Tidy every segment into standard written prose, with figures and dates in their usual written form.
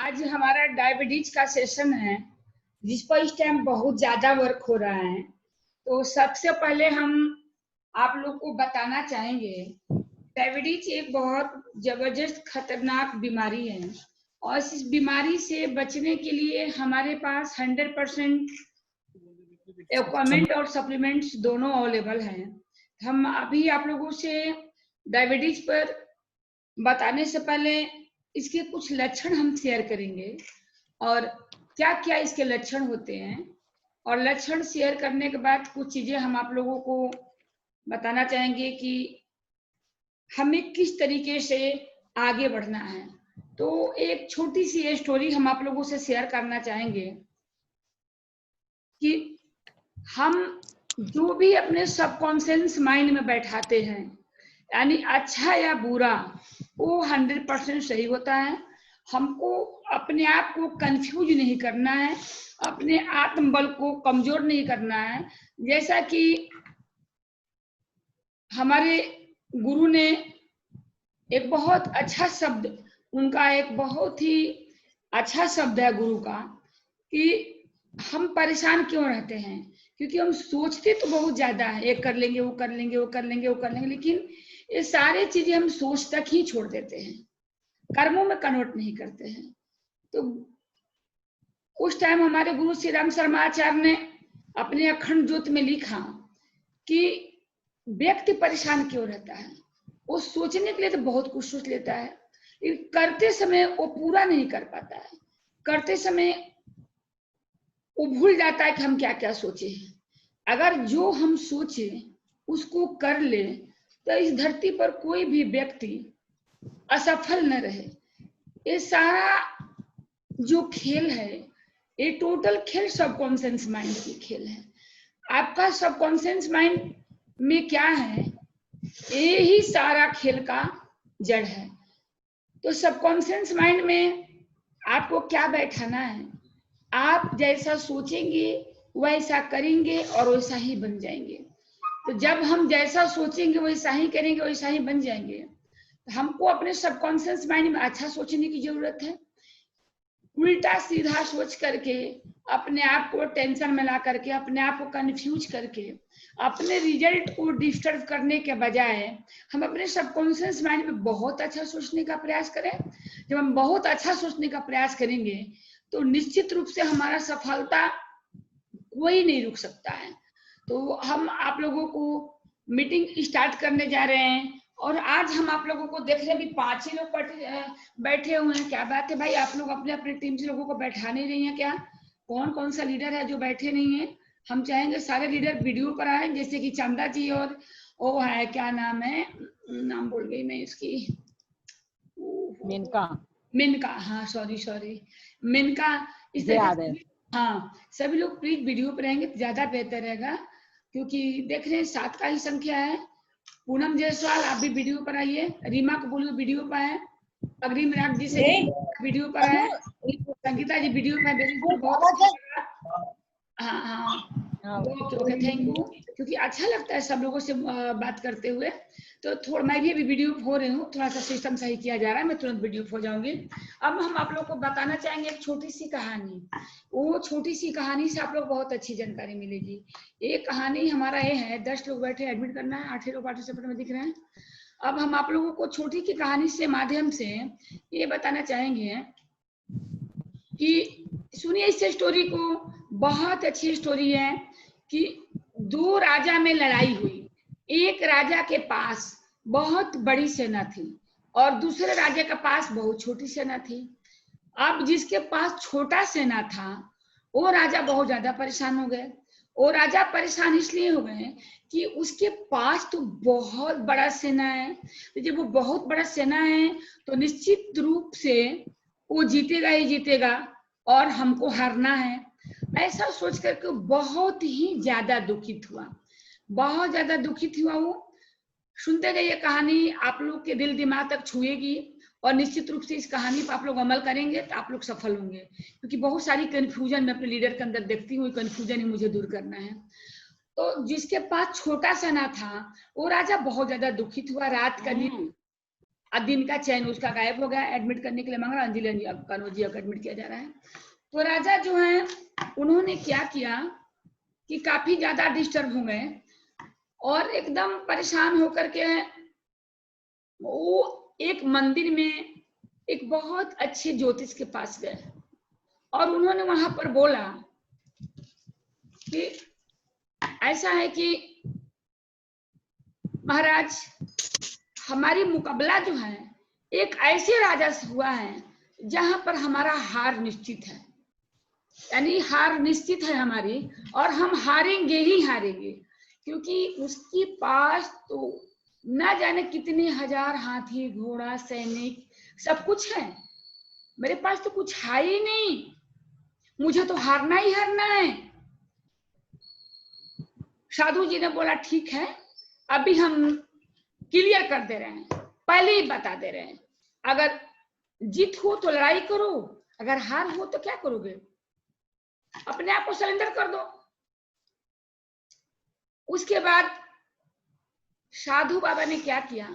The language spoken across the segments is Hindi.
आज हमारा डायबिटीज का सेशन है जिस पर इस टाइम बहुत ज्यादा वर्क हो रहा है। तो सबसे पहले हम आप लोग को बताना चाहेंगे, डायबिटीज एक बहुत जबरदस्त खतरनाक बीमारी है और इस बीमारी से बचने के लिए हमारे पास 100% इक्विपमेंट और सप्लीमेंट्स दोनों अवेलेबल हैं। हम अभी आप लोगों से डायबिटीज पर बताने से पहले इसके कुछ लक्षण हम शेयर करेंगे और क्या क्या इसके लक्षण होते हैं, और लक्षण शेयर करने के बाद कुछ चीजें हम आप लोगों को बताना चाहेंगे कि हमें किस तरीके से आगे बढ़ना है। तो एक छोटी सी स्टोरी हम आप लोगों से शेयर करना चाहेंगे कि हम जो भी अपने सबकॉन्शियस माइंड में बैठाते हैं, यानी अच्छा या बुरा, वो 100% सही होता है। हमको अपने आप को कंफ्यूज नहीं करना है, अपने आत्मबल को कमजोर नहीं करना है। जैसा कि हमारे गुरु ने एक बहुत अच्छा शब्द, उनका एक बहुत ही अच्छा शब्द है गुरु का, कि हम परेशान क्यों रहते हैं, क्योंकि हम सोचते तो बहुत ज्यादा है, ये कर लेंगे, वो कर लेंगे, वो कर लेंगे, वो कर लेंगे, लेकिन ये सारी चीजें हम सोच तक ही छोड़ देते हैं, कर्मों में कन्वर्ट नहीं करते हैं। तो उस टाइम हमारे गुरु श्री राम शर्मा आचार्य ने अपने अखंड ज्योत में लिखा कि व्यक्ति परेशान क्यों रहता है। वो सोचने के लिए तो बहुत कुछ सोच लेता है, लेकिन करते समय वो पूरा नहीं कर पाता है। करते समय वो भूल जाता है कि हम क्या क्या सोचे हैं। अगर जो हम सोचे उसको कर ले तो इस धरती पर कोई भी व्यक्ति असफल न रहे। ये सारा जो खेल है, ये टोटल खेल सबकॉन्शियस माइंड की खेल है। आपका सबकॉन्शियस माइंड में क्या है, ये ही सारा खेल का जड़ है। तो सबकॉन्शियस माइंड में आपको क्या बैठाना है, आप जैसा सोचेंगे वैसा करेंगे और वैसा ही बन जाएंगे। तो जब हम जैसा सोचेंगे वैसा ही करेंगे, वैसा ही बन जाएंगे। तो हमको अपने सबकॉन्शियस माइंड में अच्छा सोचने की जरूरत है। उल्टा सीधा सोच करके अपने आप को टेंशन में ला करके, अपने आप को कंफ्यूज करके, अपने रिजल्ट को डिस्टर्ब करने के बजाय हम अपने सबकॉन्शियस माइंड में बहुत अच्छा सोचने का प्रयास करें। जब हम बहुत अच्छा सोचने का प्रयास करेंगे तो निश्चित रूप से हमारा सफलता कोई नहीं रुक सकता है। तो हम आप लोगों को मीटिंग स्टार्ट करने जा रहे हैं और आज हम आप लोगों को देख रहे हैं भी 5 ही लोग बैठे हुए हैं। क्या बात है भाई, आप लोग अपने अपने टीम से लोगों को बैठा नहीं रही हैं क्या? कौन कौन सा लीडर है जो बैठे नहीं है? हम चाहेंगे सारे लीडर वीडियो पर आए, जैसे कि चंदा जी और वो है, क्या नाम है, नाम भूल गई मैं इसकी, मिनका, हाँ सॉरी मिनका, इस तरह। हाँ, सभी लोग प्लीज वीडियो पर रहेंगे तो ज्यादा बेहतर रहेगा, क्योंकि देख रहे हैं 7 का ही संख्या है। पूनम जायसवाल आप भी वीडियो पर आइए, रीमा को बोलो वीडियो पर आए, अग्रिम राग जी से वीडियो पर आए, संगीता जी वीडियो पर, वेरी गुड, बहुत हाँ ओके थैंक यू, क्योंकि अच्छा लगता है सब लोगों से बात करते हुए। तो थोड़ा मैं भी अभी वीडियो हो रही हूँ, थोड़ा सा सिस्टम सही किया जा रहा है, मैं तुरंत वीडियो हो जाऊंगी। अब हम आप लोग को बताना चाहेंगे एक छोटी सी कहानी। वो छोटी सी कहानी से आप लोग बहुत अच्छी जानकारी मिलेगी। एक कहानी हमारा ये है, 10 लोग बैठे, एडमिट करना है, 8 लोग पार्टिसिपेंट में दिख रहे हैं। अब हम आप लोगों को छोटी की कहानी से माध्यम से ये बताना चाहेंगे कि सुनिए इस स्टोरी को, बहुत अच्छी स्टोरी है कि 2 राजा में लड़ाई हुई। एक राजा के पास बहुत बड़ी सेना थी और दूसरे राजा के पास बहुत छोटी सेना थी। अब जिसके पास छोटा सेना था वो राजा बहुत ज्यादा परेशान हो गए। वो राजा परेशान इसलिए हो गए कि उसके पास तो बहुत बड़ा सेना है, तो जब वो बहुत बड़ा सेना है तो निश्चित रूप से वो जीतेगा ही जीतेगा और हमको हारना है। ऐसा सोच करके बहुत ही ज्यादा दुखित हुआ, बहुत ज्यादा दुखित हुआ। वो सुनते गए, ये कहानी आप लोग के दिल दिमाग तक छुएगी और निश्चित रूप से इस कहानी पर आप लोग अमल करेंगे तो आप लोग सफल होंगे, क्योंकि बहुत सारी कंफ्यूजन मैं अपने लीडर के अंदर देखती हूँ, कंफ्यूजन ही मुझे दूर करना है। तो जिसके पास छोटा सेना था वो राजा बहुत ज्यादा दुखित हुआ, रात का नींद दिन का चैन उसका गायब हो गया, एडमिट करने के लिए मांग रहा, अंजलि कन्वर्जी को एडमिट किया जा रहा है। तो राजा जो है उन्होंने क्या किया कि काफी ज्यादा डिस्टर्ब हो गए और एकदम परेशान होकर के वो एक मंदिर में एक बहुत अच्छे ज्योतिष के पास गए और उन्होंने वहां पर बोला कि ऐसा है कि महाराज, हमारी मुकाबला जो है एक ऐसे राजा से हुआ है जहां पर हमारा हार निश्चित है, यानी हार निश्चित है हमारी, और हम हारेंगे ही हारेंगे, क्योंकि उसके पास तो ना जाने कितने हजार हाथी घोड़ा सैनिक सब कुछ है, मेरे पास तो कुछ है ही नहीं, मुझे तो हारना ही हारना है। साधु जी ने बोला ठीक है, अभी हम क्लियर कर दे रहे हैं, पहले ही बता दे रहे हैं, अगर जीत हो तो लड़ाई करो, अगर हार हो तो क्या करोगे, अपने आप को सरेंडर कर दो। उसके बाद साधु बाबा ने क्या किया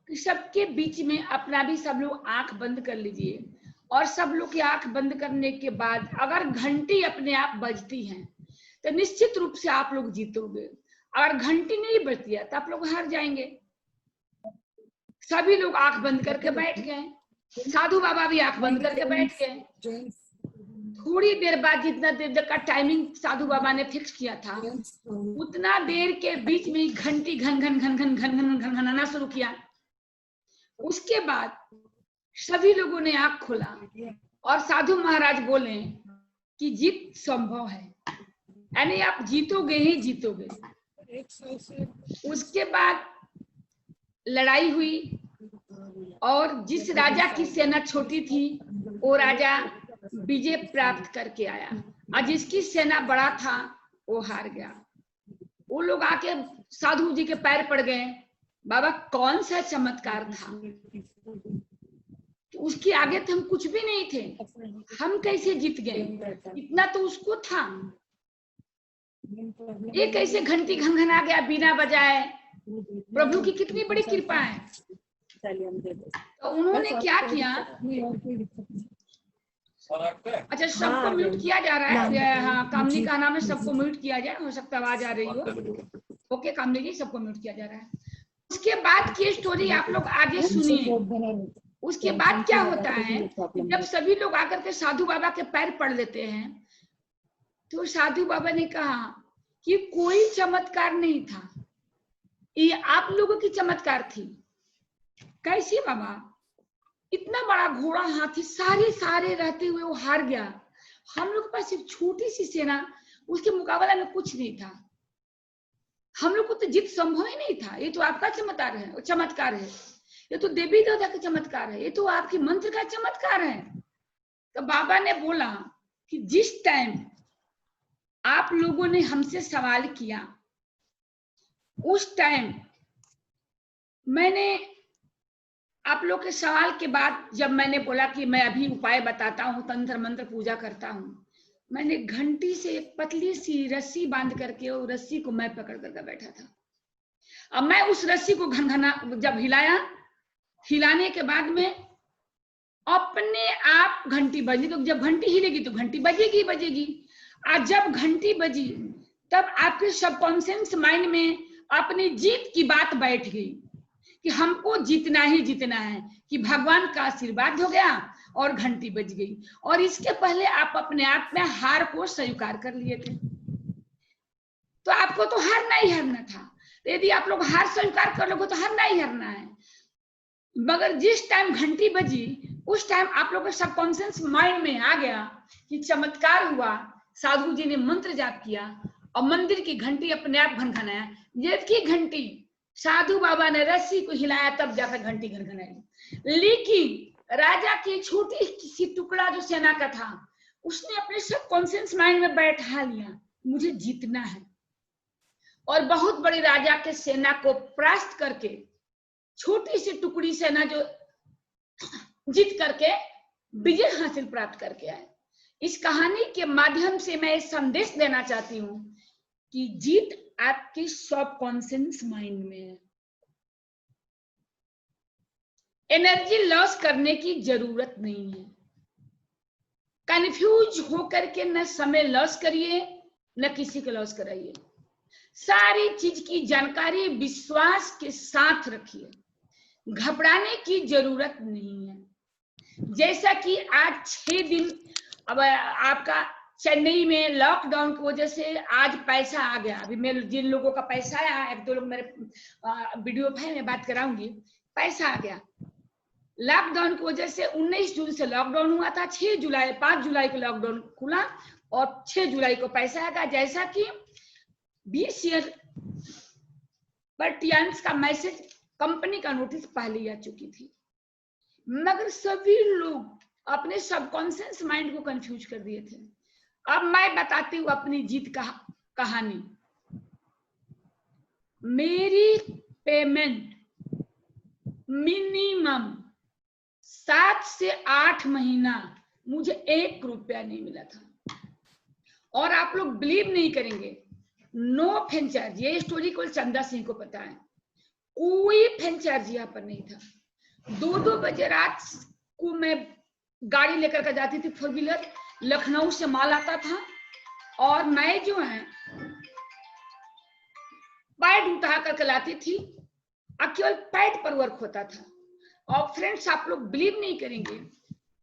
कि सबके बीच में अपना भी सब लोग आंख बंद कर लीजिए, और सब लोग की आंख बंद करने के बाद अगर घंटी अपने आप बजती है तो निश्चित रूप से आप लोग जीतोगे, अगर घंटी नहीं बजती है तो आप लोग हार जाएंगे। सभी लोग आंख बंद करके बैठ गए, साधु बाबा भी आंख बंद करके बैठ गए। थोड़ी देर बाद, जितना देर का टाइमिंग साधु बाबा ने फिक्स किया था, उतना देर के बीच में घंटी घन घन घन घन घन घन घन घनाना शुरू किया। उसके बाद सभी लोगों ने आंख खोला और साधु महाराज बोले कि जीत संभव है, यानी आप जीतोगे ही जीतोगे। उसके बाद लड़ाई हुई और जिस राजा की सेना छोटी थी वो राजा विजय प्राप्त करके आया, और जिसकी सेना बड़ा था वो हार गया। वो लोग आके साधु जी के पैर पड़ गए, बाबा कौन सा चमत्कार था, उसके आगे तो हम कुछ भी नहीं थे, हम कैसे जीत गए, इतना तो उसको था, ये कैसे घंटी घंघना गया बिना बजाए, प्रभु की कितनी बड़ी कृपा है। तो उन्होंने क्या किया, अच्छा सबको म्यूट किया जा रहा है, हाँ कामनी का नाम है, सबको म्यूट किया जाए, हो सकता आवाज आ रही हो। ओके कामनी जी, सबको म्यूट किया जा रहा है। उसके बाद की स्टोरी आप लोग आगे सुनिए। उसके बाद क्या होता है, जब सभी लोग आकर के साधु बाबा के पैर पड़ लेते हैं, तो साधु बाबा ने कहा कि कोई चमत्कार नहीं था, ये आप लोगों की चमत्कार थी। कैसी बाबा, इतना बड़ा घोड़ा हाथी सारे रहते हुए वो हार गया, हम लोग के पास सिर्फ छोटी सी सेना, उसके मुकाबला में कुछ नहीं था, हम लोग को तो जीत संभव ही नहीं था, ये तो आपका चमत्कार है, ये तो देवी देवता का चमत्कार है, ये तो आपके मंत्र का चमत्कार है। तो बाबा ने बोला कि जिस टाइम आप लोगों ने हमसे सवाल किया उस टाइम मैंने आप लोग के सवाल के बाद जब मैंने बोला कि मैं अभी उपाय बताता हूँ, तंत्र मंत्र पूजा करता हूँ, मैंने घंटी से एक पतली सी रस्सी बांध करके वो रस्सी को मैं पकड़ करके बैठा था। अब मैं उस रस्सी को घनघना जब हिलाया, हिलाने के बाद में अपने आप घंटी बजी, तो जब घंटी हिलेगी तो घंटी बजेगी बजेगी, और जब घंटी बजी तब आपके सबकॉन्शियस माइंड में अपनी जीत की बात बैठ गई कि हमको जीतना ही जीतना है, कि भगवान का आशीर्वाद हो गया और घंटी बज गई। और इसके पहले आप अपने आप में हार को स्वीकार कर लिए थे, तो आपको तो हारना ही हारना था। यदि आप लोग हार स्वीकार कर लोगे तो हारना ही हारना है। मगर जिस टाइम घंटी बजी उस टाइम आप लोग के सबकॉन्शियस माइंड में आ गया कि चमत्कार हुआ, साधु जी ने मंत्र जाप किया और मंदिर की घंटी अपने आप घनघनाया। जबकि घंटी साधु बाबा ने रस्सी को हिलाया तब जाकर घंटी घनघनाई, लेकिन राजा की छोटी सी टुकड़ा जो सेना का था उसने अपने सबकॉन्शियस माइंड में बैठा लिया मुझे जीतना है, और बहुत बड़ी राजा के सेना को परास्त करके छोटी सी टुकड़ी सेना जो जीत करके विजय हासिल प्राप्त करके आए। इस कहानी के माध्यम से मैं संदेश देना चाहती हूँ कि जीत आपके सबकॉन्शियस माइंड में है। एनर्जी लॉस करने की जरूरत नहीं है। कंफ्यूज होकर के न समय लॉस करिए न किसी को लॉस कराइए। सारी चीज की जानकारी विश्वास के साथ रखिए, घबराने की जरूरत नहीं है। जैसा कि आज 6 दिन अब आपका चेन्नई में लॉकडाउन की वजह से आज पैसा आ गया। अभी मेरे जिन लोगों का पैसा आया, एक दो लोग मेरे वीडियो भाई में बात कराऊंगी, पैसा आ गया। लॉकडाउन की वजह से 19 जून से लॉकडाउन हुआ था, 5 जुलाई को लॉकडाउन खुला और 6 जुलाई को पैसा आएगा। जैसा कि 20 ईयर बर्टियंस का मैसेज, कंपनी का नोटिस पहले आ चुकी थी, मगर सभी लोग अपने सबकॉन्शियस माइंड को कंफ्यूज कर दिए थे। अब मैं बताती हूँ अपनी जीत का कहानी। मेरी पेमेंट मिनिमम 7 से 8 महीना मुझे 1 रुपया नहीं मिला था। और आप लोग बिलीव नहीं करेंगे, नो फ्रेंचाइज, ये स्टोरी को चंदा सिंह को पता है, कोई फ्रेंचाइज यहाँ पर नहीं था। 2-2 बजे रात को मैं गाड़ी लेकर के जाती थी, 4 व्हीलर, लखनऊ से माल आता था और मैं जो है पैड उठा करके लाती थी और केवल पैड पर वर्क होता था। और फ्रेंड्स, आप लोग बिलीव नहीं करेंगे,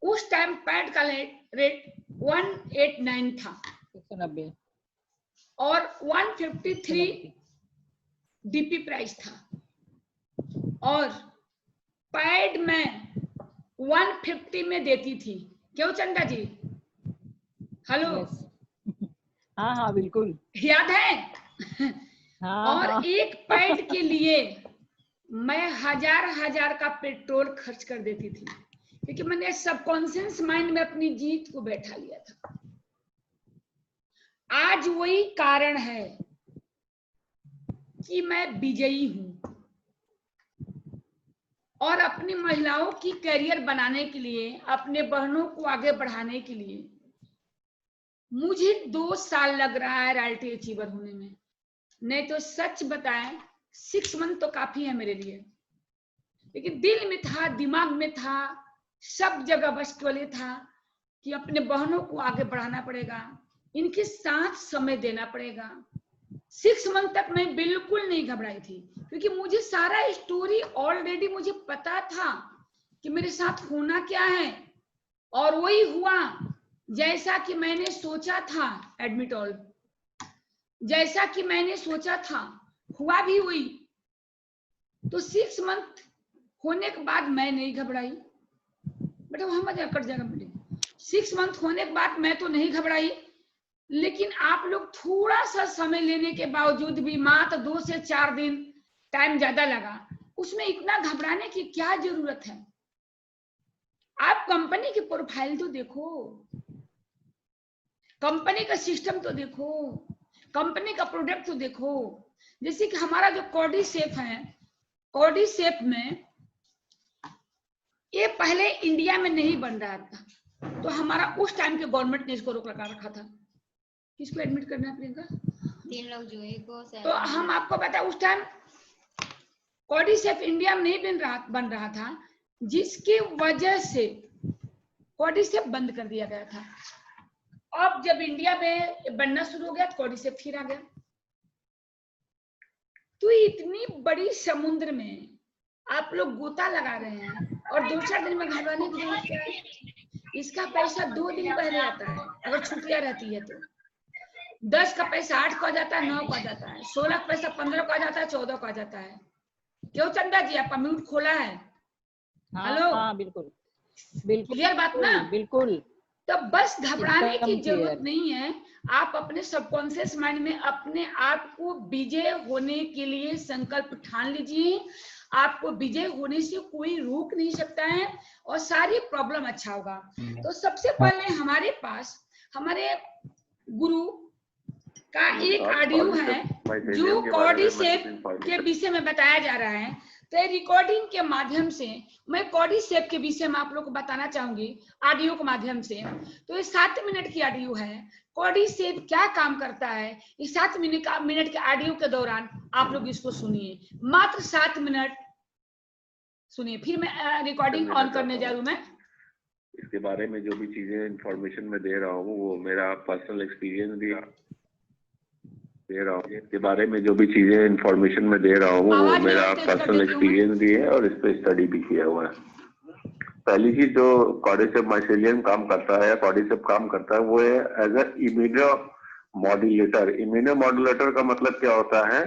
उस टाइम पैड का रेट 189 था, 190 और 153 डीपी प्राइस था, और पैड में 150 में देती थी। क्यों चंदा जी? हेलो, हाँ हाँ बिल्कुल याद है? हाँ, और हाँ। एक पैड के लिए मैं हजार का पेट्रोल खर्च कर देती थी, क्योंकि मैंने सबकॉन्शियस माइंड में अपनी जीत को बैठा लिया था। आज वही कारण है कि मैं विजयी हूं, और अपनी महिलाओं की करियर बनाने के लिए, अपने बहनों को आगे बढ़ाने के लिए मुझे 2 साल लग रहा है रॉयल्टी अचीवर होने में। नहीं तो सच बताएं, 6 मंथ तो काफी है मेरे लिए, लेकिन दिल में था, दिमाग में था, सब जगह बस टोले था कि अपने बहनों को आगे बढ़ाना पड़ेगा, इनके साथ समय देना पड़ेगा। 6 मंथ तक मैं बिल्कुल नहीं घबराई थी, क्योंकि मुझे सारा स्टोरी ऑलरेडी मुझे पता था कि मेरे साथ होना क्या है, और वही हुआ जैसा कि मैंने सोचा था। एडमिट ऑल जैसा कि मैंने सोचा था हुआ भी हुई। तो 6 मंथ होने के बाद मैं नहीं घबराई, बेटा वहां मत कट जाएगा बेटे। 6 मंथ होने के बाद मैं तो नहीं घबराई, लेकिन आप लोग थोड़ा सा समय लेने के बावजूद भी मात्र 2 से 4 दिन टाइम ज्यादा लगा, उसमें इतना घबराने की क्या जरूरत है? आप कंपनी की प्रोफाइल तो देखो, कंपनी का सिस्टम तो देखो, कंपनी का प्रोडक्ट तो देखो। जैसे कि हमारा जो कॉर्डिसेप है, कॉर्डिसेप में ये पहले इंडिया में नहीं बन रहा था, तो हमारा उस टाइम के गवर्नमेंट ने इसको रोक लगा रखा था। किसको एडमिट करना है प्रियंका? 3 लोग जो है को। तो हम आपको पता, उस टाइम कॉर्डिसेप इंडिया में नहीं बन रहा था, जिसकी वजह से कॉर्डिसेप बंद कर दिया गया था। अब जब इंडिया में बनना शुरू हो गया तो कॉर्डिसेप फिर आ गया। तो इतनी बड़ी समुद्र में आप लोग गोता लगा रहे हैं और 2-4 दिन में घबराने की जरूरत क्या है? इसका पैसा 2 दिन पहले आता है, अगर छुट्टियां रहती है तो 10 का पैसा 8 को आ जाता है, 9 को आ जाता है, 16 का पैसा 15 को आ जाता है, 14 को आ जाता है। क्यों चंदा जी, आपका म्यूट खोला है? हेलो, हाँ बिल्कुल बिल्कुल क्लियर बात ना? बिल्कुल। तो बस घबराने की एकदम जरूरत clear। नहीं है। आप अपने सबकॉन्शियस माइंड में अपने आप को विजय होने के लिए संकल्प ठान लीजिए। आपको विजय होने से कोई रोक नहीं सकता है, और सारी प्रॉब्लम अच्छा होगा। तो सबसे पहले हमारे पास हमारे गुरु का एक ऑडियो है जो कॉर्डिसेप के विषय में बताया जा रहा है। तो रिकॉर्डिंग के माध्यम से मैं कॉर्डिसेप के विषय में आप लोग को बताना चाहूंगी, ऑडियो के माध्यम से। तो ये 7 मिनट की ऑडियो है। कॉर्डिसेप क्या काम करता है, इस 7 मिनट के ऑडियो के दौरान आप लोग इसको सुनिए। मात्र 7 मिनट सुनिए, फिर मैं रिकॉर्डिंग ऑन करने जा रही हूँ। मैं इसके बारे में जो भी चीजें इंफॉर्मेशन में दे रहा हूँ वो मेरा पर्सनल एक्सपीरियंस दे रहा हूँ। इसके बारे में जो भी चीजें इंफॉर्मेशन में दे रहा हूँ वो मेरा पर्सनल एक्सपीरियंस भी है और इस पे स्टडी भी किया हुआ है। पहली चीज जो कॉर्डिसेप माइसेलियम काम करता है, कॉर्डिसेप काम करता है, वो है as a immunomodulator. Immunomodulator का मतलब क्या होता है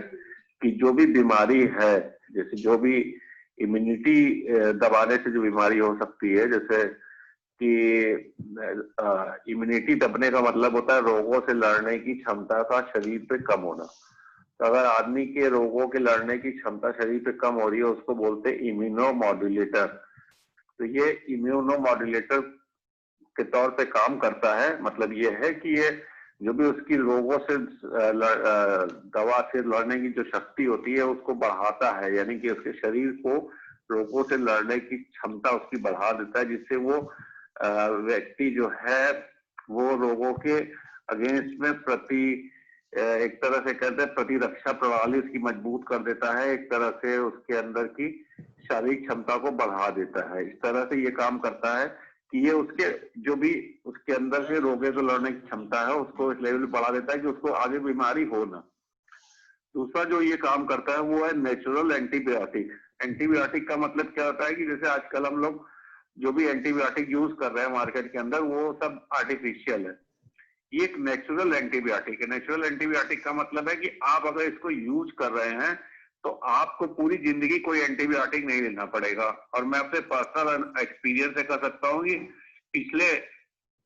कि जो भी बीमारी है, जैसे जो भी इम्यूनिटी दबाने से जो बीमारी हो सकती है, जैसे कि इम्यूनिटी दबने का मतलब होता है रोगों से लड़ने की क्षमता का शरीर पे कम होना। तो अगर आदमी के रोगों के लड़ने की क्षमता शरीर पे कम हो रही है, उसको बोलते हैं इम्यूनो मॉड्यूलेटर। तो ये इम्यूनो मॉड्यूलेटर के तौर पे काम करता है। मतलब ये है कि ये जो भी उसकी रोगों से दवा से लड़ने की जो शक्ति होती है उसको बढ़ाता है, यानी कि उसके शरीर को रोगों से लड़ने की क्षमता उसकी बढ़ा देता है, जिससे वो व्यक्ति जो है वो रोगों के अगेंस्ट में एक तरह से कहते हैं प्रतिरक्षा प्रणाली उसकी मजबूत कर देता है, एक तरह से उसके अंदर की शारीरिक क्षमता को बढ़ा देता है। इस तरह से ये काम करता है कि ये उसके जो भी उसके अंदर से रोगों से लड़ने की क्षमता है उसको इस लेवल बढ़ा देता है कि उसको आगे बीमारी हो ना। दूसरा जो ये काम करता है वो है नेचुरल एंटीबायोटिक। एंटीबायोटिक का मतलब क्या होता है कि जैसे आजकल हम लोग जो भी एंटीबायोटिक यूज कर रहे हैं मार्केट के अंदर वो सब आर्टिफिशियल है। ये एक नेचुरल एंटीबायोटिक है। नेचुरल एंटीबायोटिक का मतलब है कि आप अगर इसको यूज कर रहे हैं तो आपको पूरी जिंदगी कोई एंटीबायोटिक नहीं लेना पड़ेगा। और मैं अपने पर्सनल एक्सपीरियंस से कह सकता हूँ कि पिछले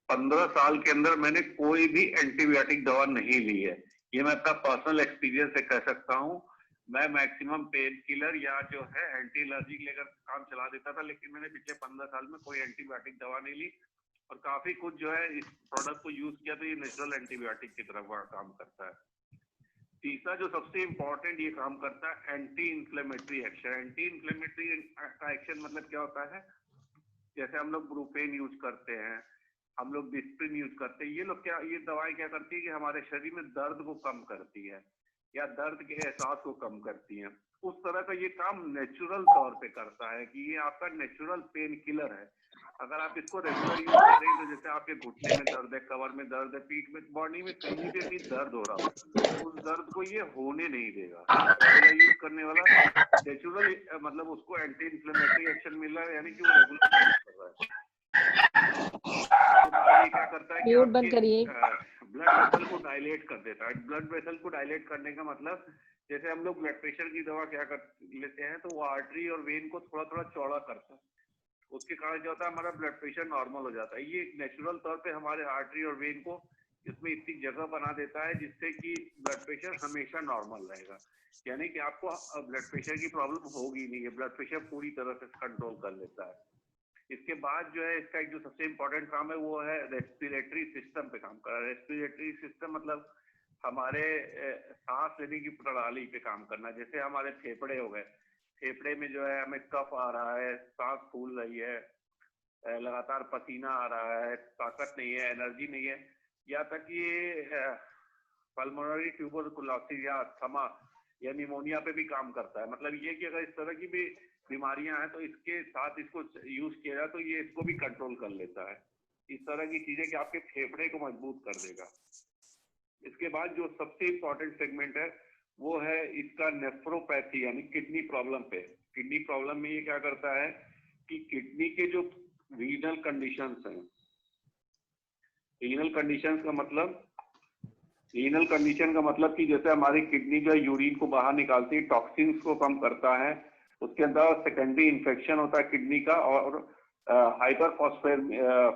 15 साल के अंदर मैंने कोई भी एंटीबायोटिक दवा नहीं ली है। ये मैं अपना पर्सनल एक्सपीरियंस से कह सकता हूँ। मैं मैक्सिमम पेन किलर या जो है एंटी एलर्जिक लेकर काम चला देता था, लेकिन मैंने पिछले 15 साल में कोई एंटीबायोटिक दवा नहीं ली और काफी कुछ जो है इस प्रोडक्ट को यूज किया तो ये नेचुरल एंटीबायोटिक की तरफ काम करता है। तीसरा जो सबसे इंपॉर्टेंट ये काम करता है anti inflammatory action. Anti inflammatory का एक्शन मतलब क्या होता है, जैसे हम लोग ब्रूफेन यूज करते हैं, हम लोग डिस्प्रिन यूज करते हैं, ये दवाएं क्या करती है कि हमारे शरीर में दर्द को कम करती है या दर्द के एहसास को कम करती है। उस तरह का ये काम नेचुरल तौर पे करता है कि ये आपका नेचुरल पेन किलर है। अगर आप इसको रेगुलर यूज कर रहे हैं तो जैसे आपके घुटने में दर्द है, कमर में दर्द है, पीठ में, बॉडी में कहीं पे भी दर्द हो रहा हो, उस दर्द को ये होने नहीं देगा। रेगुलर यूज करने वाला नेचुरल मतलब उसको एंटी इंफ्लेमेटरी एक्शन मिल रहा है, यानी कि वो रेगुलर यूज कर रहा है। ये क्या करता है कि ब्लड वेसल को डायलेट कर देता है। ब्लड वेसल को डायलेट करने का मतलब जैसे हम लोग ब्लड प्रेशर की दवा क्या कर लेते हैं तो वो आर्टरी और वेन को थोड़ा थोड़ा चौड़ा करता है, उसके कारण क्या होता है हमारा ब्लड प्रेशर नॉर्मल हो जाता है। ये नेचुरल तौर पे हमारे आर्टरी और वेन को इसमें इतनी जगह बना देता है जिससे कि ब्लड प्रेशर हमेशा नॉर्मल रहेगा, यानी कि आपको ब्लड प्रेशर की प्रॉब्लम होगी नहीं है, ब्लड प्रेशर पूरी तरह से कंट्रोल कर लेता है। इसके बाद जो है इसका एक जो सबसे इम्पोर्टेंट काम है वो है रेस्पिरेटरी सिस्टम पे काम कर रहा है। रेस्पिरेटरी सिस्टम मतलब हमारे सांस लेने की प्रणाली पे काम करना। जैसे हमारे फेफड़े हो गए, फेफड़े में जो है हमें कफ आ रहा है, सांस फूल रही है, लगातार पसीना आ रहा है, ताकत नहीं है, एनर्जी नहीं है, या तक ये पल्मोनरी ट्यूबरकुलोसिस या अस्थमा या निमोनिया पे भी काम करता है। मतलब ये कि अगर इस तरह की भी बीमारियां हैं तो इसके साथ इसको यूज किया जाए तो ये इसको भी कंट्रोल कर लेता है। इस तरह की चीजें कि आपके फेफड़े को मजबूत कर देगा। इसके बाद जो सबसे इम्पोर्टेंट सेगमेंट है वो है इसका नेफ्रोपैथी यानी किडनी प्रॉब्लम पे। किडनी प्रॉब्लम में ये क्या करता है कि किडनी के जो रीनल कंडीशंस हैं, रीनल कंडीशंस का मतलब, रीनल कंडीशन का मतलब कि जैसे हमारी किडनी जो यूरिन को बाहर निकालती है, टॉक्सिन्स को कम करता है, उसके अंदर सेकेंडरी इन्फेक्शन होता है किडनी का, और हाइपर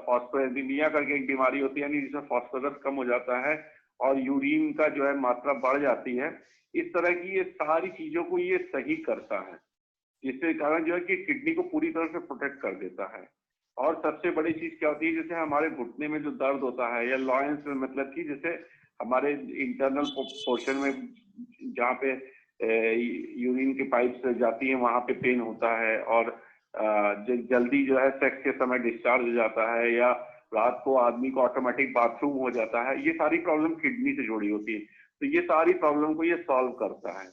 फॉस्फेरेमिया करके एक बीमारी होती है, यानी जिसमें फॉस्फोरस कम हो जाता है और यूरिन का जो है मात्रा बढ़ जाती है। इस तरह की ये सारी चीजों को ये सही करता है, जिसके कारण जो है कि किडनी को पूरी तरह से प्रोटेक्ट कर देता है। और सबसे बड़ी चीज क्या होती है, जैसे हमारे घुटने में जो दर्द होता है या लॉयंस में, मतलब कि जैसे हमारे इंटरनल पोर्शन में जहाँ पे यूरिन की पाइप से जाती है वहां पे पेन होता है, और जल्दी जो है सेक्स के समय डिस्चार्ज हो जाता है, या रात को आदमी को ऑटोमेटिक बाथरूम हो जाता है, ये सारी प्रॉब्लम किडनी से जुड़ी होती है। तो ये सारी प्रॉब्लम को ये सॉल्व करता है।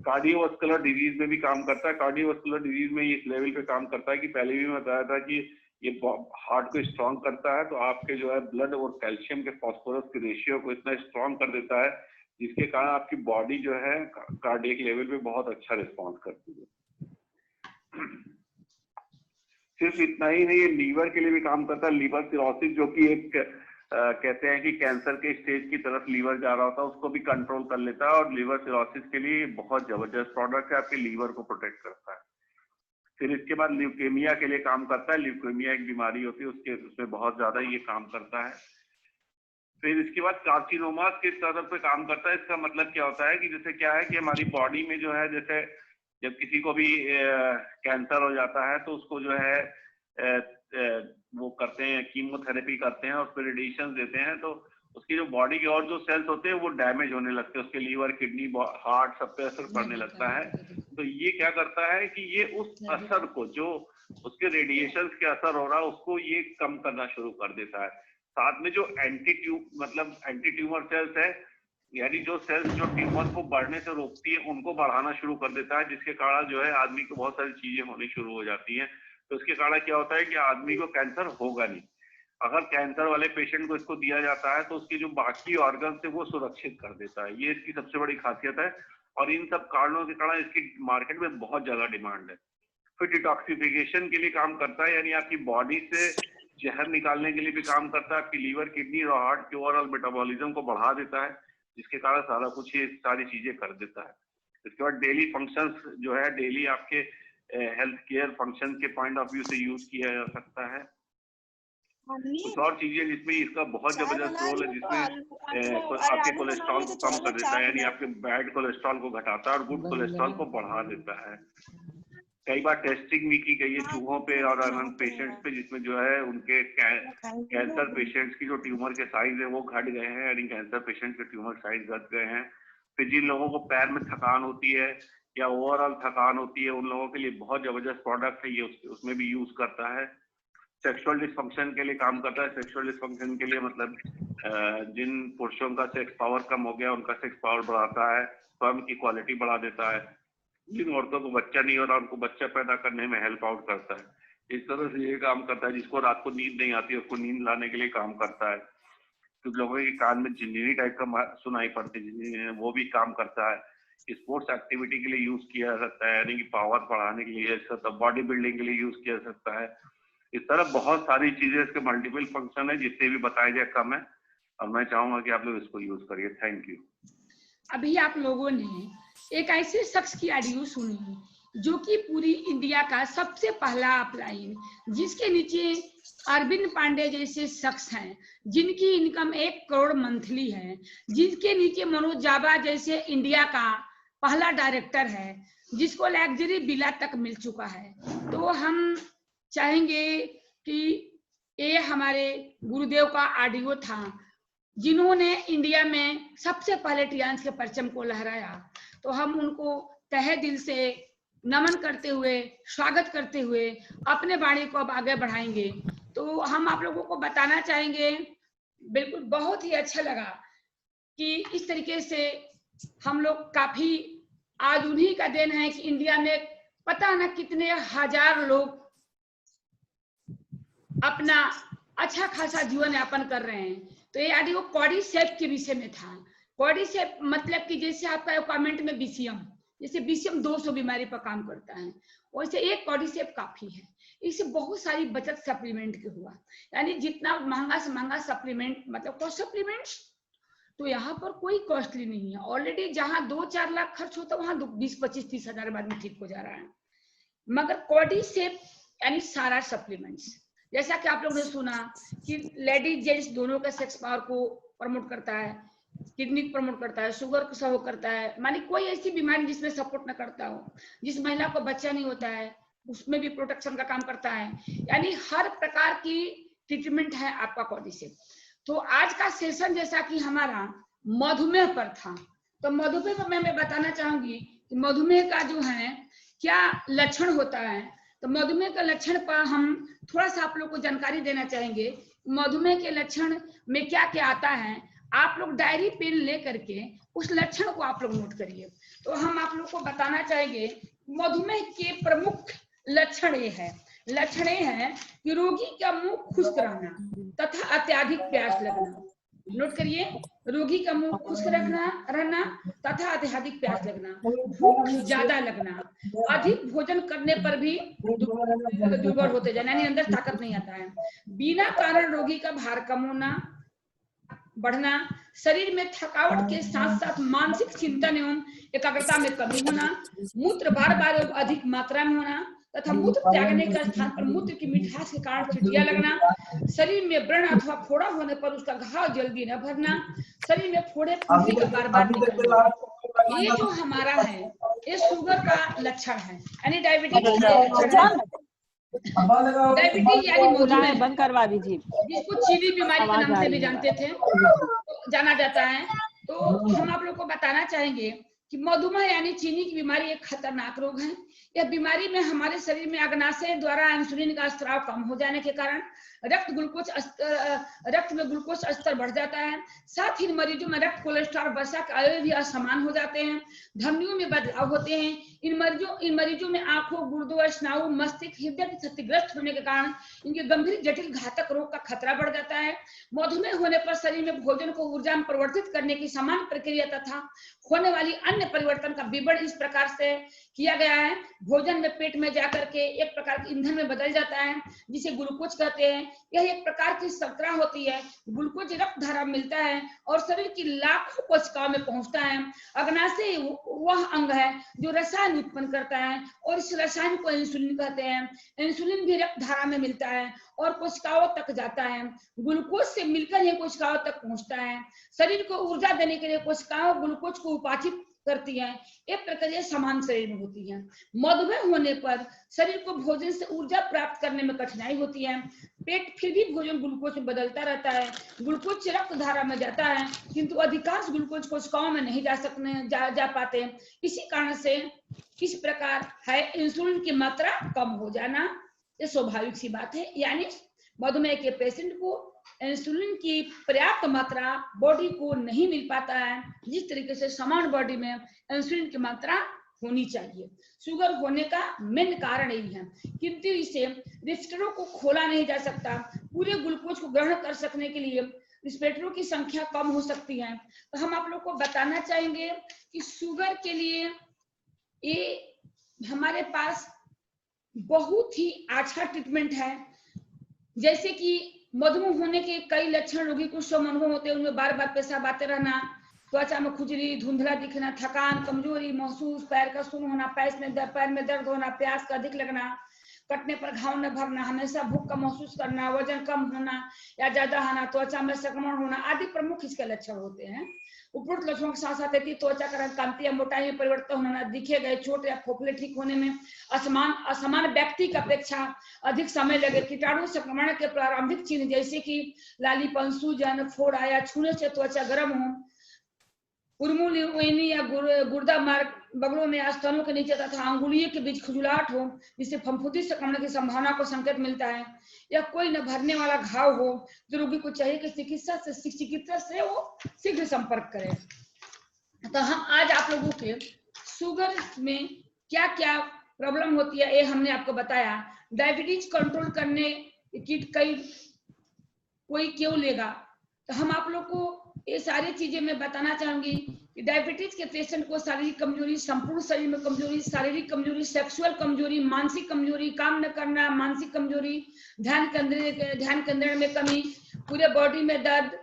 कार्डियोवास्कुलर डिजीज में भी काम करता है। कार्डियोवास्कुलर डिजीज में इस लेवल पे काम करता है कि पहले भी मैं बताया था कि ये हार्ट को स्ट्रांग करता है, तो आपके जो है ब्लड और कैल्शियम के फास्फोरस के रेशियो को इतना स्ट्रांग कर देता है जिसके कारण आपकी बॉडी जो है कार्डियक लेवल पे बहुत अच्छा रिस्पॉन्स करती है। सिर्फ इतना ही नहीं, ये लीवर के लिए भी काम करता है। लीवर सिरोसिस जो कि एक कहते हैं कि कैंसर के स्टेज की तरफ लीवर जा रहा होता है, उसको भी कंट्रोल कर लेता है। और लीवर सिरोसिस के लिए बहुत जबरदस्त प्रोडक्ट है, आपके लीवर को प्रोटेक्ट करता है। फिर इसके बाद ल्यूकेमिया के लिए काम करता है। ल्यूकेमिया एक बीमारी होती है, उसमें बहुत ज्यादा ये काम करता है। फिर इसके बाद कार्सिनोमास की तरफ पे काम करता है। इसका मतलब क्या होता है कि जैसे क्या है कि हमारी बॉडी में जो है, जैसे जब किसी को भी कैंसर हो जाता है तो उसको जो है वो करते हैं, कीमोथेरेपी करते हैं और फिर रेडिएशन देते हैं, तो उसकी जो बॉडी के और जो सेल्स होते हैं वो डैमेज होने लगते हैं, उसके लीवर, किडनी, हार्ट सब पे असर पड़ने लगता है। तो ये क्या करता है कि ये उस असर को, जो उसके रेडिएशन के असर हो रहा है, उसको ये कम करना शुरू कर देता है। साथ में जो एंटी ट्यूमर सेल्स है, यानी जो सेल्स जो ट्यूमर को बढ़ने से रोकती है, उनको बढ़ाना शुरू कर देता है, जिसके कारण जो है आदमी को बहुत सारी चीजें होनी शुरू हो जाती हैं। तो इसके कारण क्या होता है कि आदमी को कैंसर होगा नहीं। अगर कैंसर वाले पेशेंट को इसको दिया जाता है तो उसकी जो बाकी ऑर्गन है वो सुरक्षित कर देता है। ये इसकी सबसे बड़ी खासियत है और इन सब कारणों के कारण इसकी मार्केट में बहुत ज्यादा डिमांड है। फिर डिटॉक्सिफिकेशन के लिए काम करता है, यानी आपकी बॉडी से जहर निकालने के लिए भी काम करता है। आपकी लीवर, किडनी और हार्ट के ओवरऑल मेटाबॉलिज्म को बढ़ा देता है, जिसके कारण सारा कुछ ये सारी चीजें कर देता है। इसके बाद डेली फंक्शंस जो है, डेली आपके हेल्थ केयर फंक्शन के पॉइंट ऑफ व्यू से यूज किया जा सकता है। कुछ और चीजें जिसमें इसका बहुत जबरदस्त रोल है, जिसमें आपके कोलेस्ट्रॉल को कम कर देता है, यानी आपके बैड कोलेस्ट्रॉल को घटाता है और गुड कोलेस्ट्रॉल को बढ़ा देता है। कई बार टेस्टिंग भी की गई है चूहों पे और अनंत पेशेंट्स पे, जिसमें जो है उनके कैंसर पेशेंट्स की जो ट्यूमर के साइज है वो घट गए हैं, यानी कैंसर पेशेंट के ट्यूमर साइज घट गए हैं। फिर जिन लोगों को पैर में थकान होती है या ओवरऑल थकान होती है, उन लोगों के लिए बहुत जबरदस्त प्रोडक्ट है ये, उसमें भी यूज करता है। सेक्सुअल डिसफंक्शन के लिए काम करता है। सेक्सुअल डिसफंक्शन के लिए मतलब जिन पुरुषों का सेक्स पावर कम हो गया, उनका सेक्स पावर बढ़ाता है, स्पर्म की क्वालिटी बढ़ा देता है। जिन औरतों को बच्चा नहीं हो रहा, उनको बच्चा पैदा करने में हेल्प आउट करता है। इस तरह से ये काम करता है। जिसको रात को नींद नहीं आती है, उसको नींद लाने के लिए काम करता है। कुछ लोगों के कान में झिनझिनी टाइप का सुनाई पड़ती है, वो भी काम करता है। स्पोर्ट्स एक्टिविटी के लिए यूज किया जा सकता है, यानी कि पावर बढ़ाने के लिए, बॉडी बिल्डिंग के लिए यूज किया जा सकता है। इस तरह बहुत सारी चीजें, इसके मल्टीपल फंक्शन है, जितने भी बताए जाए कम है, और मैं चाहूंगा कि आप लोग इसको यूज करिए। Thank you. अभी आप लोगों ने एक ऐसे शख्स की ऑडियो सुनी जो कि पूरी इंडिया का सबसे पहला अपलाइन, जिसके नीचे अरविंद पांडे जैसे शख्स हैं, जिनकी इनकम 1 करोड़ मंथली है, जिनके नीचे मनोज जाबा जैसे इंडिया का पहला डायरेक्टर है, जिसको लग्जरी विला तक मिल चुका है। तो हम चाहेंगे कि ये हमारे गुरुदेव का ऑडियो था, जिन्होंने इंडिया में सबसे पहले ट्रांस के परचम को लहराया। तो हम उनको तहे दिल से नमन करते हुए, स्वागत करते हुए अपने वाणी को अब आगे बढ़ाएंगे। तो हम आप लोगों को बताना चाहेंगे, बिल्कुल बहुत ही अच्छा लगा कि इस तरीके से हम लोग काफी, आज उन्हीं का देन है कि इंडिया में पता न कितने हजार लोग अपना अच्छा खासा जीवन यापन कर रहे हैं। तो ये ऑडियो कॉर्डिसेप के विषय में था। कॉर्डिसेप मतलब कि जैसे आपका कमेंट में बीसीएम, जैसे बीसीएम 200 बीमारी पर काम करता है, वैसे एक कॉर्डिसेप काफी है। इससे बहुत सारी बचत सप्लीमेंट के हुआ, यानी जितना महंगा से महंगा सप्लीमेंट, मतलब कॉस्ट सप्लीमेंट्स, तो यहाँ पर कोई कॉस्टली नहीं है। ऑलरेडी जहाँ 2-4 लाख खर्च होता है, वहां 20-25-30 हजार बाद में ठीक हो जा रहा है। मगर कॉर्डिसेप यानी सारा सप्लीमेंट्स, जैसा कि आप लोगों ने सुना कि लेडीज जेंट्स दोनों का सेक्स पावर को प्रमोट करता है, किडनी को प्रमोट करता है, शुगर को सपोर्ट करता है, मानी कोई ऐसी बीमारी जिसमें सपोर्ट न करता हो, जिस महिला को बच्चा नहीं होता है उसमें भी प्रोटेक्शन का काम करता है, यानी हर प्रकार की ट्रीटमेंट है आपका कॉर्डिसेप। तो आज का सेशन जैसा कि हमारा मधुमेह पर था, तो मधुमेह पर मैं बताना चाहूंगी कि मधुमेह का जो है क्या लक्षण होता है। तो मधुमेह के लक्षण पर हम थोड़ा सा आप लोग को जानकारी देना चाहेंगे। मधुमेह के लक्षण में क्या क्या आता है, आप लोग डायरी पेन ले करके उस लक्षण को आप लोग नोट करिए। तो हम आप लोग को बताना चाहेंगे मधुमेह के प्रमुख लक्षण ये है, लक्षण ये है कि रोगी का मुंह खुश्क रहना तथा अत्यधिक प्यास लगना। नोट करिए, रोगी का मुंह खुश्क रहना तथा अत्यधिक प्यास लगना, भूख ज्यादा लगना, अधिक भोजन करने पर भी दुर्बल होते जाना, यानी अंदर ताकत नहीं आता है, बिना कारण रोगी का भार कम होना बढ़ना, शरीर में थकावट के साथ साथ मानसिक चिंतन एवं एकाग्रता में कमी होना, मूत्र बार बार एवं अधिक मात्रा में होना तथा मूत्र त्यागने के स्थान पर मूत्र की मिठास के कारण चिटिया लगना, शरीर में व्रण अथवा फोड़ा होने पर उसका घाव जल्दी न भरना, शरीर में फोड़े फुंसी का बार बार निकलना। ये जो हमारा है ये शुगर का लक्षण है, यानी डायबिटीज का लक्षण है। डायबिटीज यानी मधुमेह बंद करवा दीजिए, जिसको चीनी बीमारी के नाम से भी जानते थे, जाना जाता है। तो हम आप लोग को बताना चाहेंगे कि मधुमेह यानी चीनी की बीमारी एक खतरनाक रोग है। यह बीमारी में हमारे शरीर में अग्नाशय द्वारा इंसुलिन का स्राव कम हो जाने के कारण रक्त में ग्लूकोज स्तर बढ़ जाता है। साथ ही मरीजों में रक्त कोलेस्ट्रॉल वर्षा के अवयव भी असमान हो जाते हैं, धमनियों में बदलाव होते हैं। इन मरीजों में आंखों, गुर्दों, स्नायु, मस्तिष्क, हृदय के क्षतिग्रस्त होने के कारण इनके गंभीर जटिल घातक रोग का खतरा बढ़ जाता है। मधुमेह होने पर शरीर में भोजन को ऊर्जा में परिवर्तित करने की समान प्रक्रिया तथा होने वाली अन्य परिवर्तन का विवरण इस प्रकार से किया गया है। भोजन में पेट में जाकर के एक प्रकार के ईंधन में बदल जाता है जिसे ग्लूकोज कहते हैं। यह एक प्रकार की शर्करा होती है। ग्लूकोज रक्त धारा मिलता है और शरीर की लाखों कोशिकाओं में पहुंचता है। अग्नाशय वह अंग है जो रसायन उत्पन्न करता है और इस रसायन को इंसुलिन कहते हैं। इंसुलिन भी रक्त धारा में मिलता है और कोशिकाओं तक जाता है। ग्लूकोज से मिलकर यह कोशिकाओं तक पहुंचता है। शरीर को ऊर्जा देने के लिए कोशिकाओं ग्लूकोज को उपाचित करती हैं। एक प्रक्रिया समान शरीर में होती है। मधुमेह होने पर शरीर को भोजन से ऊर्जा प्राप्त करने में कठिनाई होती है। पेट फिर भी भोजन ग्लूकोज में बदलता रहता है। ग्लूकोज रक्त धारा में जाता है किंतु अधिकांश ग्लूकोज कोशिकाओं में नहीं जा पाते। इसी कारण से इस प्रकार है इंसुलिन की मात्रा कम हो जाना, ये स्वाभाविक सी बात है। यानी मधुमेह के पेशेंट को इंसुलिन की पर्याप्त मात्रा बॉडी को नहीं मिल पाता है, जिस तरीके से समान बॉडी में इंसुलिन की मात्रा होनी चाहिए। शुगर होने का मेन कारण यही है, किंतु इसे रिसेप्टरों को खोला नहीं जा सकता। पूरे ग्लूकोज को ग्रहण कर सकने के लिए रिसेप्टरों की संख्या कम हो सकती है। तो हम आप लोग को बताना चाहेंगे कि शुगर के लिए ये हमारे पास बहुत ही अच्छा ट्रीटमेंट है। जैसे कि मधुमेह होने के कई लक्षण रोगी को सब अनुभव होते हैं, उनमें बार बार पेशाब आते रहना, त्वचा में खुजली, धुंधला दिखना, थकान, कमजोरी महसूस, पैर का सुन्न होना, पैर में दर्द होना, प्यास का अधिक लगना, कटने पर घाव न भरना, हमेशा भूख का महसूस करना, वजन कम होना या ज्यादा होना, त्वचा में संक्रमण होना आदि प्रमुख इसके लक्षण होते हैं। उपरोक्त लक्षणों के साथ साथ त्वचा का रंग, कांति या मोटाई में परिवर्तन होना, दिखे गए चोट या खोखले ठीक होने में असमान व्यक्ति की अपेक्षा अधिक समय लगे, कीटाणु संक्रमण के प्रारंभिक चिन्ह जैसे कि लालीपन, सूजन, फोड़ा या छूने से त्वचा गर्म हो, उर्मुली या गुर्दा मार्ग बगलों में स्तनों के नीचे तथा अंगुलियों के बीच खुजलाहट हो जिससे फफूंदी संक्रमण की संभावना को संकेत मिलता है, या कोई न भरने वाला घाव हो तो रोगी को चाहिए कि चिकित्सा से वो शीघ्र संपर्क करे। तो हम आज आप लोगों के शुगर में क्या क्या प्रॉब्लम होती है ये हमने आपको बताया। डायबिटीज कंट्रोल करने किट कोई क्यों लेगा, तो हम आप लोग को ये सारी चीजें मैं बताना चाहूंगी कि डायबिटीज के पेशेंट को शारीरिक कमजोरी, संपूर्ण शरीर में कमजोरी, शारीरिक कमजोरी, सेक्सुअल कमजोरी, मानसिक कमजोरी, काम न करना, मानसिक कमजोरी, ध्यान केंद्रण में कमी, पूरे बॉडी में दर्द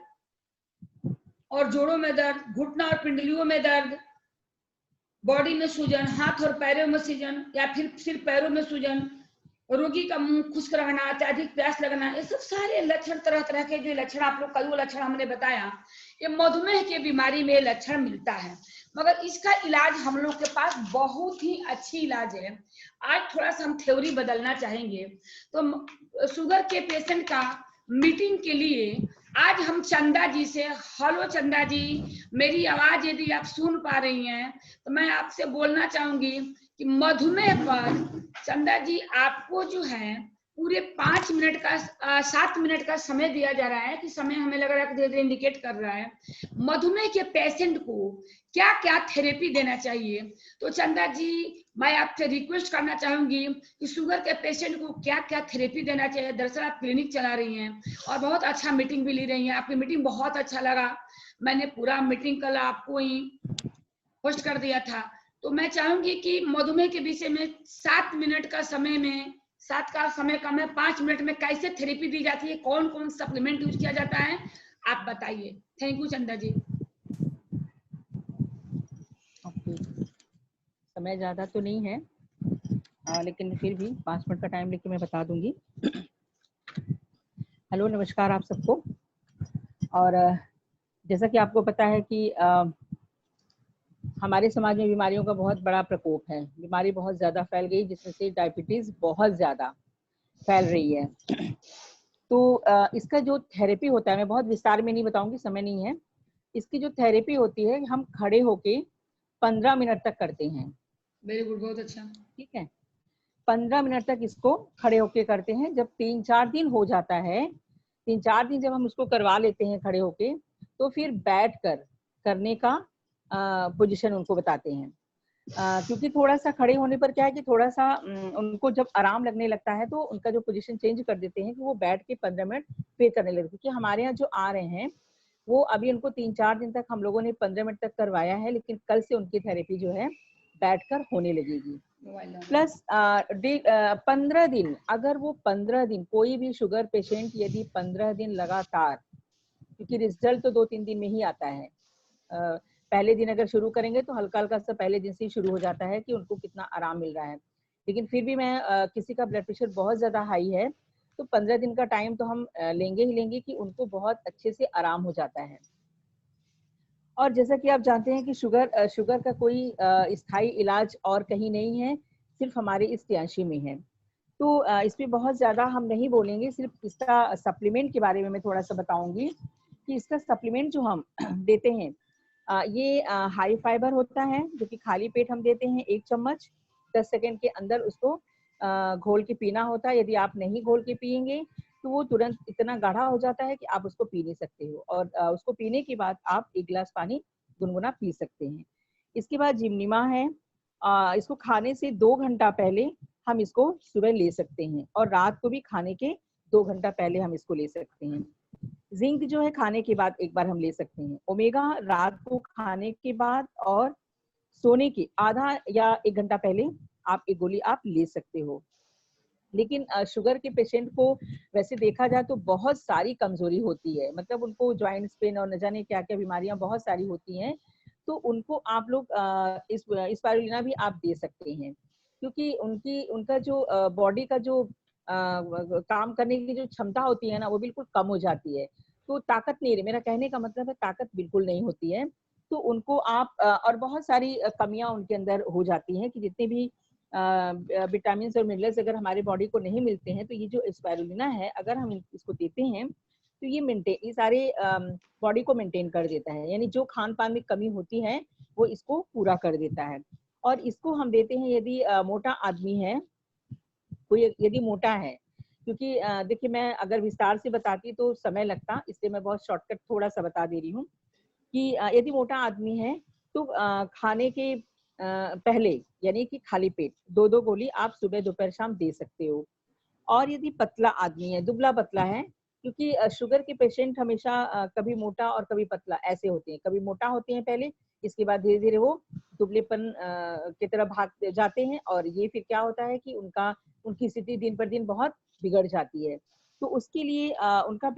और जोड़ों में दर्द, घुटना और पिंडलियों में दर्द, बॉडी में सूजन, हाथ और पैरों में सूजन या फिर सिर्फ पैरों में सूजन, रोगी का मुंह खुश्क रहना, अत्यधिक प्यास लगना, ये सब सारे लक्षण तरह तरह के जो लक्षण आप लोग कई लक्षण हमने बताया, ये मधुमेह के बीमारी में लक्षण मिलता है। मगर इसका इलाज हम लोग के पास बहुत ही अच्छी इलाज है। आज थोड़ा सा हम थ्योरी बदलना चाहेंगे। तो शुगर के पेशेंट का मीटिंग के लिए आज हम चंदा जी से, हेलो चंदा जी, मेरी आवाज यदि आप सुन पा रही हैं तो मैं आपसे बोलना चाहूंगी कि मधुमेह पर चंदा जी आपको जो है पूरे 5 मिनट का 7 मिनट का समय दिया जा रहा है कि समय हमें लग रहा है धीरे धीरे इंडिकेट कर रहा है मधुमेह के पेशेंट को क्या क्या थेरेपी देना चाहिए। तो चंदा जी, मैं आपसे रिक्वेस्ट करना चाहूंगी कि शुगर के पेशेंट को क्या क्या थेरेपी देना चाहिए। दरअसल आप क्लिनिक चला रही हैं और बहुत अच्छा मीटिंग भी ली रही हैं। आपकी मीटिंग बहुत अच्छा लगा, मैंने पूरा मीटिंग कल आपको ही पोस्ट कर दिया था। तो मैं चाहूंगी कि मधुमेह के विषय में 7 मिनट का समय में 7 का समय कम है, 5 मिनट में कैसे थेरेपी दी जाती है, कौन कौन सप्लीमेंट यूज किया जाता है, आप बताइए। थैंक यू चंदा जी। ओके, समय ज़्यादा तो नहीं है, लेकिन फिर भी 5 मिनट का टाइम लेके मैं बता दूंगी। हेलो, नमस्कार आप सबको। और जैसा कि आपको पता है कि हमारे समाज में बीमारियों का बहुत बड़ा प्रकोप है। बीमारी बहुत ज़्यादा फैल गई, जिसमें से डायबिटीज़ बहुत ज़्यादा फैल रही है। तो इसका जो थेरेपी होता है, मैं बहुत विस्तार में नहीं बताऊंगी, समय नहीं है। इसकी जो थेरेपी होती है, हम खड़े होके 15 मिनट तक करते हैं। वेरी गुड, बहुत अच्छा। ठीक है, 15 मिनट तक इसको खड़े होके करते हैं। जब 3-4 दिन हो जाता है, 3-4 दिन जब हम उसको करवा लेते हैं खड़े होके, तो फिर बैठ कर करने का पोजीशन उनको बताते हैं। क्योंकि थोड़ा सा खड़े होने पर क्या है कि थोड़ा सा उनको जब आराम लगने लगता है तो उनका जो पोजीशन चेंज कर देते हैं कि वो बैठ के 15 मिनट फिर करने लगते हैं। क्योंकि हमारे यहाँ जो आ रहे हैं वो अभी उनको 3-4 दिन तक हम लोगों ने 15 मिनट तक करवाया है, लेकिन कल से उनकी थेरेपी जो है बैठकर होने लगेगी। प्लस 15 दिन, अगर वो 15 दिन कोई भी शुगर पेशेंट यदि 15 दिन लगातार, क्योंकि रिजल्ट तो 2-3 दिन में ही आता है, पहले दिन अगर शुरू करेंगे तो हल्का हल्का सा पहले दिन से ही शुरू हो जाता है कि उनको कितना आराम मिल रहा है। लेकिन फिर भी मैं किसी का ब्लड प्रेशर बहुत ज़्यादा हाई है तो 15 दिन का टाइम तो हम लेंगे ही लेंगे कि उनको बहुत अच्छे से आराम हो जाता है। और जैसा कि आप जानते हैं कि शुगर का कोई स्थायी इलाज और कहीं नहीं है, सिर्फ हमारे इस तियांशी में है। तो इसमें बहुत ज़्यादा हम नहीं बोलेंगे, सिर्फ इसका सप्लीमेंट के बारे में मैं थोड़ा सा बताऊंगी कि इसका सप्लीमेंट जो हम देते हैं ये हाई फाइबर होता है, जो कि खाली पेट हम देते हैं 1 चम्मच, 10 सेकंड के अंदर उसको घोल के पीना होता है। यदि आप नहीं घोल के पिएंगे तो वो तुरंत इतना गाढ़ा हो जाता है कि आप उसको पी नहीं सकते हो, और उसको पीने के बाद आप 1 गिलास पानी गुनगुना पी सकते हैं। इसके बाद जिमनिमा है, इसको खाने से 2 घंटा पहले हम इसको सुबह ले सकते हैं, और रात को भी खाने के 2 घंटा पहले हम इसको ले सकते हैं। जिंक जो है खाने के बाद एक बार हम ले सकते हैं। ओमेगा रात को खाने के बाद और सोने के आधा या 1 घंटा पहले आप एक गोली आप ले सकते हो। लेकिन शुगर के पेशेंट को वैसे देखा जाए तो बहुत सारी कमजोरी होती है, मतलब उनको जॉइंट्स पेन और न जाने क्या क्या बीमारियां बहुत सारी होती हैं। तो उनको आप लोग इस स्पाइरुलिना भी आप दे सकते हैं, क्योंकि उनका जो बॉडी का जो काम करने की जो क्षमता होती है ना, वो बिल्कुल कम हो जाती है। तो ताकत नहीं रही, मेरा कहने का मतलब है ताकत बिल्कुल नहीं होती है। तो उनको आप और बहुत सारी कमियां उनके अंदर हो जाती हैं कि जितने भी विटामिन और मिनरल्स अगर हमारे बॉडी को नहीं मिलते हैं, तो ये जो स्पाइरुलिना है अगर हम इसको देते हैं तो ये सारे बॉडी को मेंटेन कर देता है। यानी जो खान पान में कमी होती है वो इसको पूरा कर देता है। और इसको हम देते हैं यदि मोटा आदमी है, कोई यदि मोटा है, क्योंकि देखिए मैं अगर विस्तार से बताती तो समय लगता, इसलिए मैं बहुत शॉर्टकट थोड़ा सा बता दे रही हूँ कि यदि मोटा आदमी है तो खाने के पहले यानी कि खाली पेट 2-2 गोली आप सुबह दोपहर शाम दे सकते हो। और यदि पतला आदमी है, दुबला पतला है, क्योंकि शुगर के पेशेंट हमेशा कभी मोटा और कभी पतला ऐसे होते हैं, कभी मोटा होते हैं पहले, इसके बाद धीरे धीरे वो दुबलेपन की तरफ भाग जाते हैं, और ये फिर क्या होता है कि उनकी स्थिति दिन पर दिन बहुत बिगड़ जाती है। तो उसके लिए उनका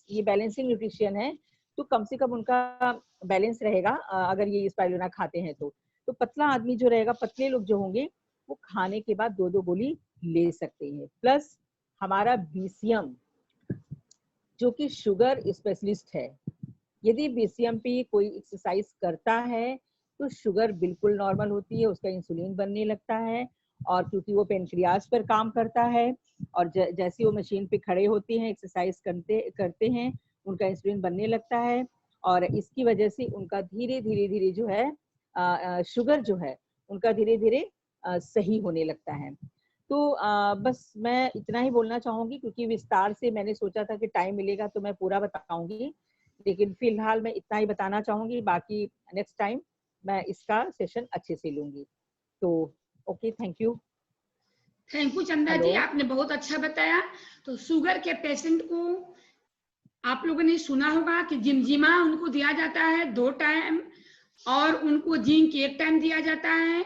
ये बैलेंसिंग न्यूट्रिशन है, तो कम से कम उनका बैलेंस रहेगा अगर ये स्पाइरुलिना खाते हैं तो पतला आदमी जो रहेगा, पतले लोग जो होंगे वो खाने के बाद 2-2 गोली ले सकते हैं। प्लस हमारा बीसीएम जो कि शुगर स्पेशलिस्ट है, यदि बीसीएम पे कोई एक्सरसाइज करता है तो शुगर बिल्कुल नॉर्मल होती है, उसका इंसुलिन बनने लगता है। और क्योंकि वो पेनक्रियाज पर काम करता है, और जैसे वो मशीन पे खड़े होते हैं एक्सरसाइज करते हैं, उनका इंसुलिन बनने लगता है, और इसकी वजह से उनका धीरे धीरे जो है शुगर जो है उनका धीरे धीरे सही होने लगता है। तो बस मैं इतना ही बोलना चाहूंगी, क्योंकि विस्तार से मैंने सोचा था कि टाइम मिलेगा तो मैं पूरा बताऊंगी, लेकिन फिलहाल मैं इतना ही बताना चाहूंगी। बाकी नेक्स्ट टाइम मैं इसका सेशन अच्छे से लूंगी। तो okay, thank you. Thank you चंदा जी, आपने बहुत अच्छा बताया। तो शुगर के पेशेंट को आप लोगों ने सुना होगा कि जिमजिमा उनको दिया जाता है 2 टाइम, और उनको जिंक 1 टाइम दिया जाता है,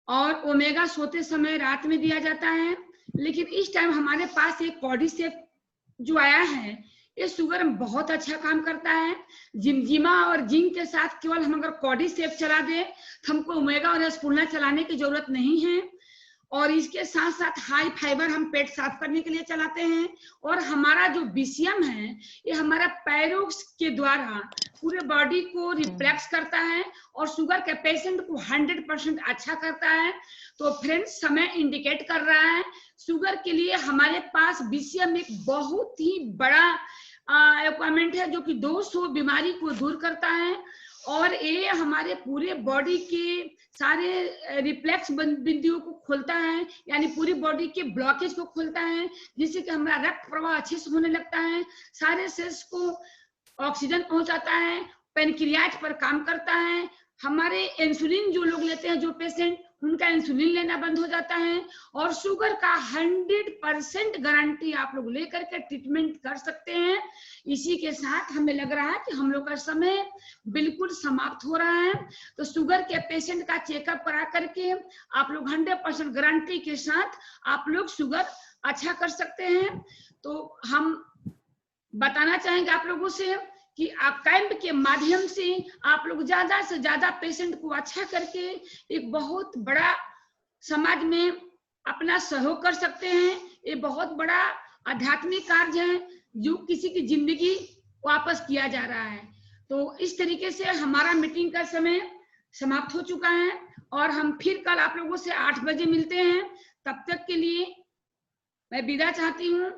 और ओमेगा सोते समय रात में दिया जाता है। लेकिन इस टाइम हमारे पास एक कॉर्डिसेप जो आया है, ये शुगर में बहुत अच्छा काम करता है। जिमजिमा और जिंक के साथ केवल हम अगर कॉर्डिसेप चला दें तो हमको ओमेगा और एस्पुलना चलाने की जरूरत नहीं है। और इसके साथ साथ हाई फाइबर हम पेट साफ करने के लिए चलाते हैं। और हमारा जो बीसीएम है, ये हमारा पैरों के द्वारा पूरे बॉडी को रिफ्लेक्स करता है और शुगर के पेशेंट को 100% अच्छा करता है। तो फ्रेंड्स, समय इंडिकेट कर रहा है शुगर के लिए हमारे पास बीसीएम एक बहुत ही बड़ा इक्विपमेंट है, जो कि 200 बीमारी को दूर करता है। और ये हमारे पूरे बॉडी के सारे रिफ्लेक्स बिंदुओं को खोलता है, यानी पूरी बॉडी के ब्लॉकेज को खोलता है, जिससे कि हमारा रक्त प्रवाह अच्छे से होने लगता है, सारे सेल्स को ऑक्सीजन पहुंचाता है, पेनक्रियाज पर काम करता है। हमारे इंसुलिन जो लोग लेते हैं, जो पेशेंट, उनका इंसुलिन लेना बंद हो जाता है। और शुगर का 100% गारंटी आप लोग लेकर के ट्रीटमेंट कर सकते हैं। इसी के साथ हमें लग रहा है कि हम लोग का समय बिल्कुल समाप्त हो रहा है। तो शुगर के पेशेंट का चेकअप करा करके आप लोग 100% गारंटी के साथ आप लोग शुगर अच्छा कर सकते हैं। तो हम बताना चाहेंगे आप लोगों से कि आप कैंप के माध्यम से आप लोग ज्यादा से ज्यादा पेशेंट को अच्छा करके एक बहुत बड़ा समाज में अपना सहयोग कर सकते हैं। ये बहुत बड़ा आध्यात्मिक कार्य है जो किसी की जिंदगी वापस किया जा रहा है। तो इस तरीके से हमारा मीटिंग का समय समाप्त हो चुका है, और हम फिर कल आप लोगों से 8 बजे मिलते हैं। तब तक के लिए मैं विदा चाहती हूँ।